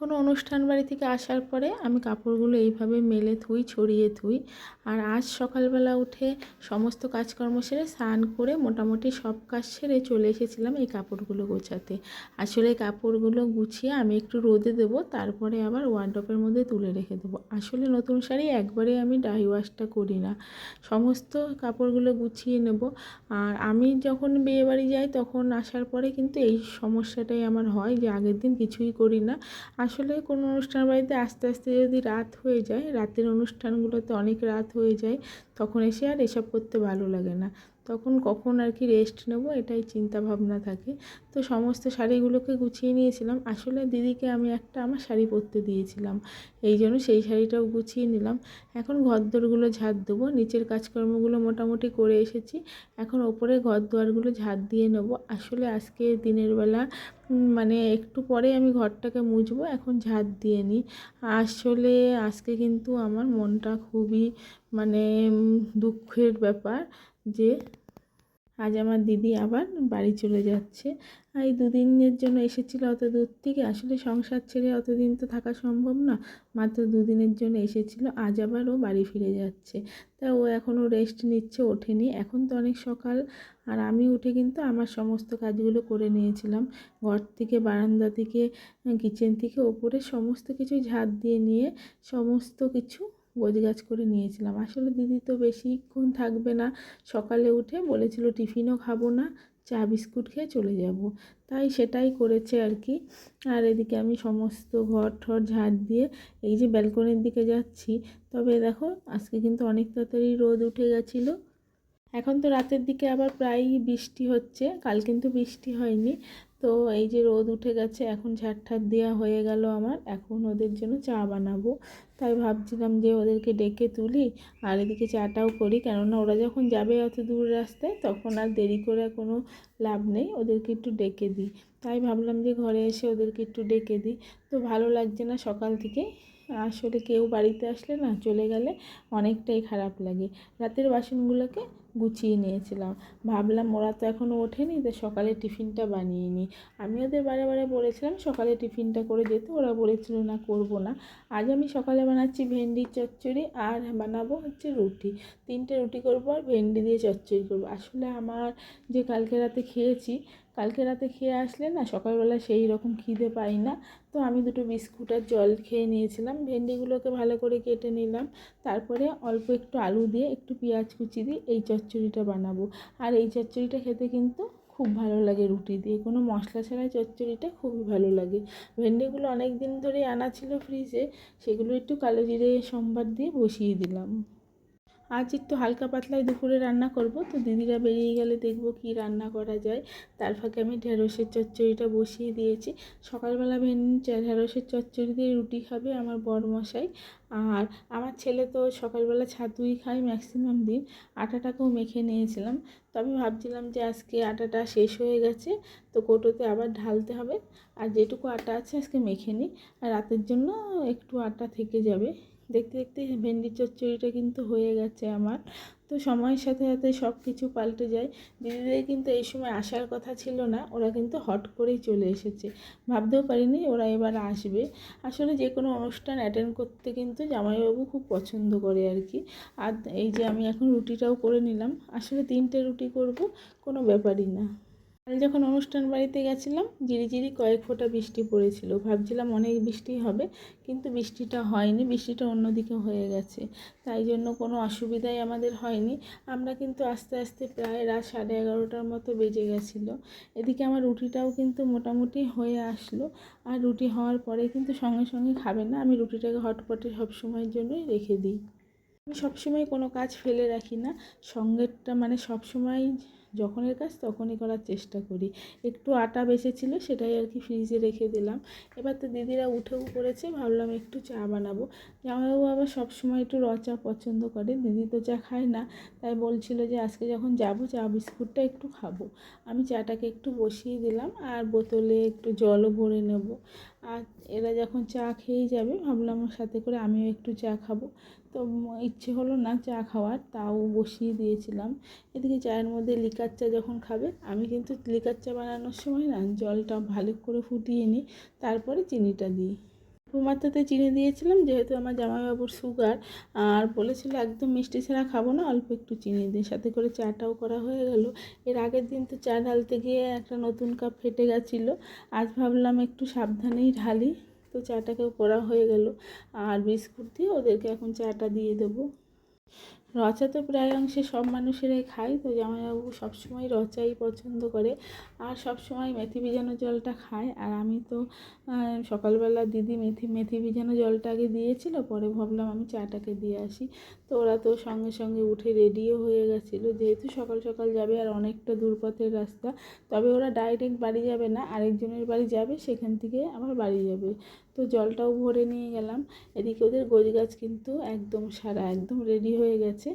কোনো অনুষ্ঠান বাড়ি থেকে আসার পরে আমি কাপড়গুলো এইভাবে মেলে থুই, ছড়িয়ে থুই। আর আজ সকালবেলা উঠে সমস্ত কাজকর্ম সেরে স্নান করে মোটামুটি সব কাজ সেরে চলে এসেছিলাম এই কাপড়গুলো গোছাতে। আসলে কাপড়গুলো গুছিয়ে আমি একটু রোদে দেবো, তারপরে আবার ওয়ার্ডরোবের মধ্যে তুলে রেখে দেবো। আসলে নতুন শাড়ি একবারে আমি ডাই ওয়াশটা করি না, সমস্ত কাপড়গুলো গুছিয়ে নেব। আর আমি যখন বিয়েবাড়ি যাই তখন আসার পরে কিন্তু এই সমস্যাটাই আমার হয় যে আগের দিন কিছুই করি না। আসলে কোনো অনুষ্ঠান বাড়িতে আস্তে আস্তে যদি রাত হয়ে যায়, রাতের অনুষ্ঠানগুলোতে অনেক রাত হয়ে যায়, তখন এসে আর এসব করতে ভালো লাগে না। তখন কখন আর কি রেস্ট নেব এটাই চিন্তা ভাবনা থাকে। তো সমস্ত শাড়িগুলোকে গুছিয়ে নিয়েছিলাম। আসলে দিদিকে আমি একটা আমার শাড়ি পরতে দিয়েছিলাম, এই জন্য সেই শাড়িটাও গুছিয়ে নিলাম। এখন ঘরদোরগুলো ঝাড় দেবো, নিচের কাজকর্মগুলো মোটামুটি করে এসেছি। এখন ওপরে ঘরদোয়ারগুলো ঝাড় দিয়ে নেবো। আসলে আজকে দিনের বেলা মানে একটু পরে আমি ঘরটাকে মুছবো, এখন ঝাড় দিয়ে নিই। আসলে আজকে কিন্তু আমার মনটা খুবই মানে দুঃখের ব্যাপার যে আজ আমার দিদি আবার বাড়ি চলে যাচ্ছে। আর এই দুদিনের জন্য এসেছিলো অত দূর থেকে। আসলে সংসার ছেড়ে অতদিন তো থাকা সম্ভব না, মাত্র দুদিনের জন্য এসেছিলো। আজ আবার ও বাড়ি ফিরে যাচ্ছে, তা ও এখনও রেস্ট নিচ্ছে, ওঠেনি। এখন তো অনেক সকাল। আর আমি উঠে কিন্তু আমার সমস্ত কাজগুলো করে নিয়েছিলাম। ঘর থেকে, বারান্দা থেকে, কিচেন থেকে ওপরে সমস্ত কিছু ঝাড় দিয়ে নিয়ে সমস্ত কিছু গোছগাছ করে নিয়েছিলাম। আসলে দিদি তো বেশিক্ষণ থাকবে না, সকালে উঠে বলেছিল টিফিনও খাবো না, চা বিস্কুট খেয়ে চলে যাব, তাই সেটাই করেছে আর কি। আর এদিকে আমি সমস্ত ঘর ঠর ঝাড় দিয়ে এই যে ব্যালকনির দিকে যাচ্ছি। তবে দেখো আজকে কিন্তু অনেক তাড়াতাড়ি রোদ উঠে গেছিলো। এখন তো রাতের দিকে আবার প্রায়ই বৃষ্টি হচ্ছে, কাল কিন্তু বৃষ্টি হয়নি। তো এই যে রোদ উঠে গেছে, এখন ঝাড় দেওয়া হয়ে গেল আমার। এখন ওদের জন্য চা বানাবো, তাই ভাবছিলাম যে ওদেরকে ডেকে তুলি আর এদিকে চাটাও করি, কেননা ওরা যখন যাবে অত দূর রাস্তায় তখন আর দেরি করে কোনো লাভ নেই, ওদেরকে একটু ডেকে দিই। তাই ভাবলাম যে ঘরে এসে ওদেরকে একটু ডেকে দিই। তো ভালো লাগছে না সকাল থেকে, আসলে কেউ বাড়িতে আসলে না, চলে গেলে অনেকটাই খারাপ লাগে। রাতের বাসনগুলোকে গুছিয়ে নিয়েছিলাম, ভাবলাম ওরা তো এখনও ওঠেনি, তো সকালে টিফিনটা বানিয়ে নিই। আমি ওদের বারে বারে বলেছিলাম সকালে টিফিনটা করে যেতে, ওরা বলেছিল না করব না। আজ আমি সকালে বানাচ্ছি ভেন্ডির চচ্চড়ি আর বানাবো হচ্ছে রুটি। 3টে রুটি করবো আর ভেন্ডি দিয়ে চচ্চড়ি করবো। আসলে আমার যে কালকে রাতে খেয়েছি, কালকে রাতে খেয়ে আসলে না সকালবেলা সেই রকম খিদে পাই না। তো আমি 2টো বিস্কুট আর জল খেয়ে নিয়েছিলাম। ভেন্ডিগুলোকে ভালো করে কেটে নিলাম, তারপরে অল্প একটু আলু দিয়ে একটু পেঁয়াজ কুচি দিয়ে এই চচ্চড়িটা বানাবো। আর এই চচ্চড়িটা খেতে কিন্তু খুব ভালো লাগে রুটি দিয়ে, কোনো মশলা ছাড়াই চচ্চড়িটা খুবই ভালো লাগে। ভেন্ডিগুলো অনেক দিন ধরেই আনা ছিল ফ্রিজে, সেগুলো একটু কালো জিরে সম্বার দিয়ে বসিয়ে দিলাম। আজ একটু হালকা পাতলাই দুপুরে রান্না করব। তো দিদিরা বেরিয়ে গেলে দেখব কি রান্না করা যায়। তার ফাঁকে আমি ঢেঁড়সের চচ্চড়িটা বসিয়ে দিয়েছি। সকালবেলা ঢেঁড়সের চচ্চড়ি দিয়ে রুটি খাবে আমার বরমশাই। আর আমার ছেলে তো সকালবেলা ছাতুই খায় ম্যাক্সিমাম দিন। আটাটাকেও মেখে নিয়েছিলাম, তবে ভাবছিলাম যে আজকে আটাটা শেষ হয়ে গেছে, তো কৌটোতে আবার ঢালতে হবে। আর যেটুকু আটা আছে আজকে মেখে নিই, আর রাতের জন্য একটু আটা থেকে যাবে। দেখতে দেখতে ভেন্ডির চচ্চড়িটা কিন্তু হয়ে গেছে আমার। তো সময়ের সাথে সাথে সব কিছু পাল্টে যায়। দিদিদের কিন্তু এই সময় আসার কথা ছিল না, ওরা কিন্তু হট করেই চলে এসেছে। ভাবতেও পারিনি ওরা এবার আসবে। আসলে যে কোনো অনুষ্ঠান অ্যাটেন্ড করতে কিন্তু জামাইবাবু খুব পছন্দ করে আর কি। আর এই যে আমি এখন রুটিটাও করে নিলাম, আসলে 3টে রুটি করব, কোনো ব্যাপারই না। কাল যখন অনুষ্ঠান বাড়িতে গেছিলাম ঝিরিঝিরি কয়েক ফোঁটা বৃষ্টি পড়েছিল, ভাবছিলাম অনেক বৃষ্টি হবে, কিন্তু বৃষ্টিটা হয়নি, বৃষ্টিটা অন্যদিকে হয়ে গেছে। তাই জন্য কোনো অসুবিধাই আমাদের হয়নি। আমরা কিন্তু আস্তে আস্তে প্রায় রাত 11:30টার মতো বেজে গেছিলো। এদিকে আমার রুটিটাও কিন্তু মোটামুটি হয়ে আসলো। আর রুটি হওয়ার পরে কিন্তু সঙ্গে সঙ্গে খাবে না, আমি রুটিটাকে হটপটে সবসময়ের জন্যই রেখে দিই। আমি সবসময় কোনো কাজ ফেলে রাখি না, সঙ্গেরটা মানে সবসময় যখনের কাজ তখনই করার চেষ্টা করি। একটু আটা বেঁচেছিলো সেটাই আর কি ফ্রিজে রেখে দিলাম। এবার তো দিদিরা উঠেও পড়েছে, ভাবলাম একটু চা বানাবো। জামাইবাবু আবার সবসময় একটু চা পছন্দ করে, দিদি তো চা খায় না, তাই বলছিল যে আজকে যখন যাবো চা বিস্কুটটা একটু খাবো। আমি চাটাকে একটু বসিয়ে দিলাম আর বোতলে একটু জলও ভরে নেব। আর এরা যখন চা খেয়েই যাবে ভাবলাম আমার সাথে করে আমিও একটু চা খাবো। তো ইচ্ছে হলো না চা খাওয়ার, তাও বসিয়ে দিয়েছিলাম। এদিকে চায়ের মধ্যে লিকার চা যখন খাবে, আমি কিন্তু লিকার চা বানানোর সময় না জলটা ভালো করে ফুটিয়ে নিই, তারপরে চিনিটা দিই। মাত্রাতে চিনি দিয়েছিলাম, যেহেতু আমার জামাইবাবুর সুগার, আর বলেছিল একদম মিষ্টি ছাড়া খাবো না, অল্প একটু চিনি দিয়ে। সাথে করে চাটাও করা হয়ে গেল। এর আগের দিন তো চা ঢালতে গিয়ে একটা নতুন কাপ ফেটে গেছিলো, আজ ভাবলাম একটু সাবধানেই ঢালি, তো চাটাকেও করা হয়ে গেল। আর বিস্কুট দিয়ে ওদেরকে এখন চাটা দিয়ে দেবো। রচা তো প্রায় অংশে সব মানুষেরাই খায়, তো জামাইবাবু সবসময় রচাই পছন্দ করে, আর সবসময় মেথি ভিজানো জলটা খায়। আর আমি তো সকালবেলা দিদি মেথি ভিজানো জলটা আগে দিয়েছিল, পরে ভাবলাম আমি চাটাকে দিয়ে আসি। তো ওরা তো সঙ্গে সঙ্গে উঠে রেডিও হয়ে গেছিলো, যেহেতু সকাল সকাল যাবে আর অনেকটা দূরপথের রাস্তা। তবে ওরা ডাইরেক্ট বাড়ি যাবে না, আরেকজনের বাড়ি যাবে, সেখান থেকে আবার বাড়ি যাবে। তো জলটাও ভরে নিয়ে গেলাম। এদিকে ওদের গোছগাছ কিন্তু একদম সারা, একদম রেডি হয়ে গেছে,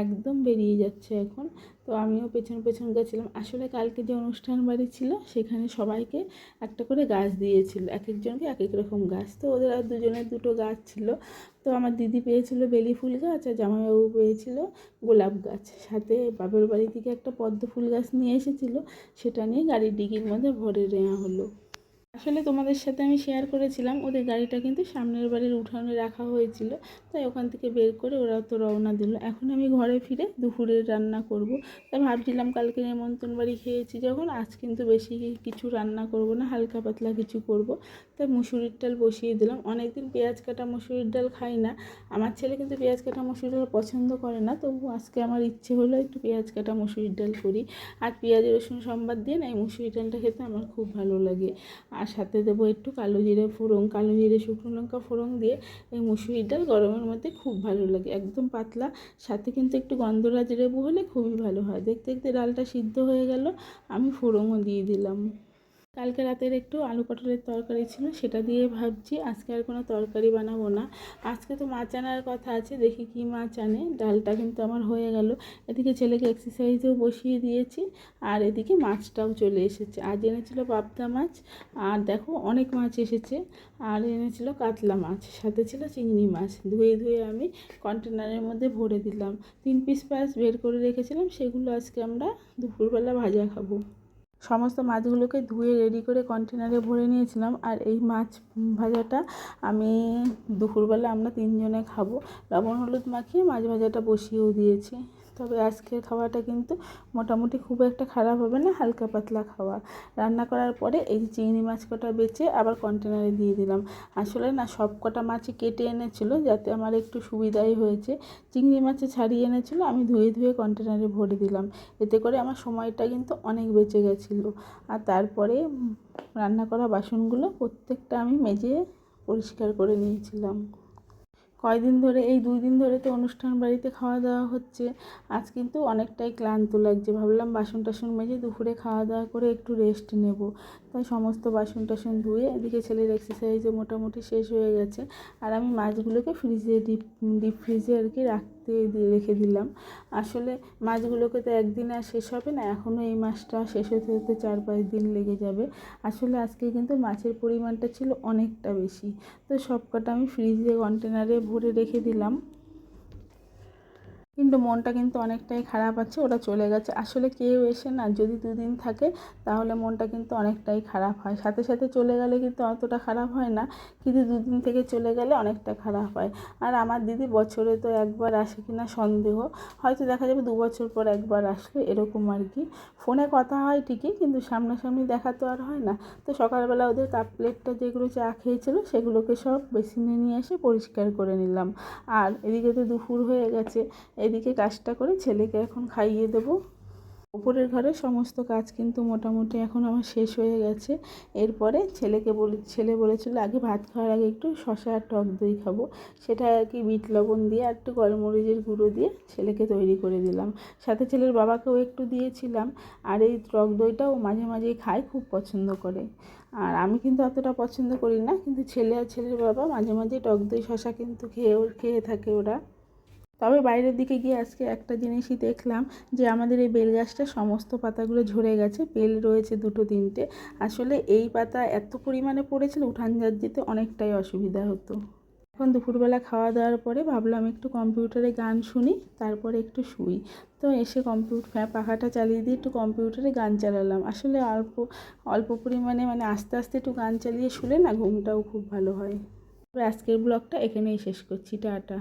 একদম বেরিয়ে যাচ্ছে এখন। তো আমিও পেছন পেছন গেছিলাম। আসলে কালকে যে অনুষ্ঠান বাড়ি ছিল, সেখানে সবাইকে একটা করে গাছ দিয়েছিল, এক একজনকে এক এক রকম গাছ। তো ওদের আর দুজনের দুটো গাছ ছিল। তো আমার দিদি পেয়েছিল বেলি ফুল গাছ, আর জামাইবাবু পেয়েছিল গোলাপ গাছ। সাথে বাপের বাড়ি থেকে একটা পদ্ম ফুল গাছ নিয়ে এসেছিলো, সেটা নিয়ে গাড়ির ডিকির মধ্যে ভরে নেওয়া হলো। আসলে তোমাদের সাথে আমি শেয়ার করেছিলাম, ওদের গাড়িটা কিন্তু সামনের বাড়ির উঠানে রাখা হয়েছিল, তাই ওখান থেকে বের করে ওরা তো রওনা দিল। এখন আমি ঘরে ফিরে দুপুরের রান্না করব। তাই ভাবছিলাম কালকে নেমন্তন্ন বাড়ি খেয়েছি যখন, আজ কিন্তু বেশি কিছু রান্না করব না, হালকা পাতলা কিছু করব। তাই মুসুরির ডাল বসিয়ে দিলাম। অনেকদিন পেঁয়াজ কাটা মুসুরির ডাল খাই না, আমার ছেলে কিন্তু পেঁয়াজ কাটা মুসুরির ডাল পছন্দ করে না, তবু আজকে আমার ইচ্ছে হলো একটু পেঁয়াজ কাটা মুসুরির ডাল করি। আর পেঁয়াজ রসুন সম্বাদ দিয়ে না এই মুসুরির ডালটা খেতে আমার খুব ভালো লাগে। আর সাথে দেবো একটু কালো জিরে ফোড়ন, কালো জিরে শুকনো লঙ্কা ফোড়ন দিয়ে এই মুসুরির ডাল গরমের মধ্যে খুব ভালো লাগে, একদম পাতলা। সাথে কিন্তু একটু গন্ধরাজ লেবু হলে খুবই ভালো হয়। দেখতে দেখতে ডালটা সিদ্ধ হয়ে গেল, আমি ফোড়নও দিয়ে দিলাম। কালকে রাতের একটু আলু পটলের তরকারি ছিল, সেটা দিয়ে ভাবছি আজকে আর কোনো তরকারি বানাবো না। আজকে তো মাছ আনার কথা আছে, দেখি কি মাছ আনে। ডালটা কিন্তু আমার হয়ে গেল। এদিকে ছেলেকে এক্সারসাইজেও বসিয়ে দিয়েছি, আর এদিকে মাছটাও চলে এসেছে। আজ এনেছিল পাবদা মাছ, আর দেখো অনেক মাছ এসেছে। আর এনেছিল কাতলা মাছ, সাথে ছিল চিংড়ি মাছ। ধুয়ে ধুয়ে আমি কন্টেনারের মধ্যে ভরে দিলাম। 3 পিস মাছ বের করে রেখেছিলাম, সেগুলো আজকে আমরা দুপুরবেলা ভাজা খাবো। সমস্ত মাছগুলোকে ধুয়ে রেডি করে কন্টেনারে ভরে নিয়েছিলাম। আর এই মাছ ভাজাটা আমি দুপুরবেলা আমরা 3 জনে খাবো। লবণ হলুদ মাখিয়ে মাছ ভাজাটা বসিয়েও দিয়েছি। তবে আজকের খাওয়াটা কিন্তু মোটামুটি খুব একটা খারাপ হবে না, হালকা পাতলা খাওয়া। রান্না করার পরে এই যে চিংড়ি মাছ কটা বেছে আবার কন্টেনারে দিয়ে দিলাম। আসলে না সব কটা মাছই কেটে এনেছিল, যাতে আমার একটু সুবিধাই হয়েছে। চিংড়ি মাছে ছাড়িয়ে এনেছিল, আমি ধুয়ে ধুয়ে কন্টেনারে ভরে দিলাম। এতে করে আমার সময়টা কিন্তু অনেক বেঁচে গেছিলো। আর তারপরে রান্না করা বাসনগুলো প্রত্যেকটা আমি মেজে পরিষ্কার করে নিয়েছিলাম। কয়দিন ধরে, এই 2 দিন ধরে তো অনুষ্ঠান বাড়িতে খাওয়া দাওয়া হচ্ছে, আজ কিন্তু অনেকটাই ক্লান্ত লাগছে। ভাবলাম বাসন টাসন মেজে দুপুরে খাওয়া দাওয়া করে একটু রেস্ট নেব। তাই সমস্ত বাসন টাসন ধুয়ে, এদিকে ছেলের এক্সারসাইজও মোটামুটি শেষ হয়ে গেছে। আর আমি মাছগুলোকে ফ্রিজে ডিপ ফ্রিজে আর কি রেখে দিলাম। আসলে মাছগুলোকে তো একদিনে আর শেষ হবে না, এখনও এই মাছটা শেষ হতে হতে 4-5 দিন লেগে যাবে। আসলে আজকে কিন্তু মাছের পরিমাণটা ছিল অনেকটা বেশি, তো সব কটা আমি ফ্রিজে কন্টেনারে ভরে রেখে দিলাম। কিন্তু মনটা কিন্তু অনেকটাই খারাপ আছে, ওরা চলে গেছে। আসলে কেউ এসে না যদি 2 দিন থাকে, তাহলে মনটা কিন্তু অনেকটাই খারাপ হয়। সাথে সাথে চলে গেলে কিন্তু অতটা খারাপ হয় না, কিন্তু 2 দিন থেকে চলে গেলে অনেকটা খারাপ হয়। আর আমার দিদি বছরে তো একবার আসে কিনা সন্দেহ, হয়তো দেখা যাবে 2 বছর পর একবার আসলো, এরকম আর কি। ফোনে কথা হয় ঠিকই, কিন্তু সামনাসামনি দেখা তো আর হয় না। তো সকালবেলা ওদের কাপ প্লেটটা যেগুলো চা খেয়েছিল, সেগুলোকে সব বেসিনে নিয়ে এসে পরিষ্কার করে নিলাম। আর এদিকে তো দুপুর হয়ে গেছে, এদিকে কাজটা করে ছেলেকে এখন খাইয়ে দেবো। উপরের ঘরের সমস্ত কাজ কিন্তু মোটামুটি এখন আমার শেষ হয়ে গেছে। এরপরে ছেলে বলেছিল আগে ভাত খাওয়ার আগে একটু শসা আর টক দই খাবো, সেটা আর কি বিট লবণ দিয়ে আর একটু গোলমরিচের গুঁড়ো দিয়ে ছেলেকে তৈরি করে দিলাম। সাথে ছেলের বাবাকেও একটু দিয়েছিলাম। আর এই টক দইটাও মাঝে মাঝেই খায়, খুব পছন্দ করে। আর আমি কিন্তু অতটা পছন্দ করি না, কিন্তু ছেলে আর ছেলের বাবা মাঝে মাঝে টক দই শসা কিন্তু খেয়ে থাকে ওরা। তবে বাইরের দিকে গিয়ে আজকে একটা জিনিসই দেখলাম, যে আমাদের এই বেল গাছটা সমস্ত পাতাগুলো ঝরে গেছে, বেল রয়েছে 2-3টে। আসলে এই পাতা এত পরিমাণে পড়েছিল, উঠান ঝাড় দিতে অনেকটাই অসুবিধা হতো। এখন দুপুরবেলা খাওয়া দাওয়ার পরে ভাবলাম একটু কম্পিউটারে গান শুনি, তারপরে একটু শুই। তো এসে পাখাটা চালিয়ে দিয়ে একটু কম্পিউটারে গান চালালাম। আসলে অল্প অল্প পরিমাণে, মানে আস্তে আস্তে একটু গান চালিয়ে শুলে না ঘুমটাও খুব ভালো হয়। তো আজকের ব্লগটা এখানেই শেষ করছি, টাটা।